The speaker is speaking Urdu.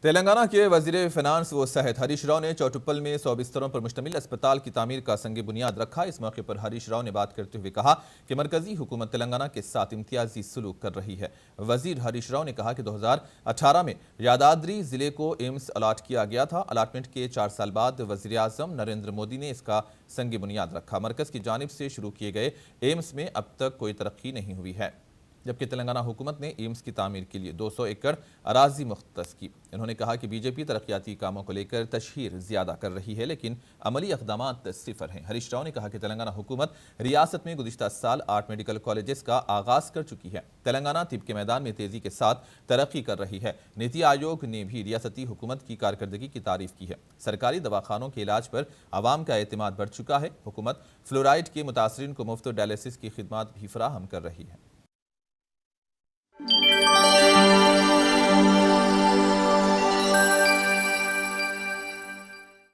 تلنگانہ کے وزیر فینانس و صحت ہریش راؤ نے چوٹپل میں 100 بستروں پر مشتمل اسپتال کی تعمیر کا سنگ بنیاد رکھا۔ اس موقع پر ہریش راؤ نے بات کرتے ہوئے کہا کہ مرکزی حکومت تلنگانہ کے ساتھ امتیازی سلوک کر رہی ہے۔ وزیر ہریش راؤ نے کہا کہ 2018 میں یادادری ضلع کو ایمس الاٹ کیا گیا تھا۔ الاٹمنٹ کے 4 سال بعد وزیر اعظم نریندر مودی نے اس کا سنگ بنیاد رکھا۔ مرکز کی جانب سے شروع کیے گئے ایمس میں اب تک کوئی ترقی نہیں ہوئی ہے، جبکہ تلنگانہ حکومت نے ایمس کی تعمیر کے لیے 200 ایکڑ اراضی مختص کی۔ انہوں نے کہا کہ بی جے پی ترقیاتی کاموں کو لے کر تشہیر زیادہ کر رہی ہے، لیکن عملی اقدامات صفر ہیں۔ ہریش راؤ نے کہا کہ تلنگانہ حکومت ریاست میں گزشتہ سال 8 میڈیکل کالجز کا آغاز کر چکی ہے۔ تلنگانہ طب کے میدان میں تیزی کے ساتھ ترقی کر رہی ہے۔ نیتی آیوگ نے بھی ریاستی حکومت کی کارکردگی کی تعریف کی ہے۔ سرکاری دواخانوں کے علاج پر عوام کا اعتماد بڑھ چکا ہے۔ حکومت فلورائڈ کے متاثرین کو مفت ڈائلیسس کی خدمات بھی فراہم کر رہی ہے۔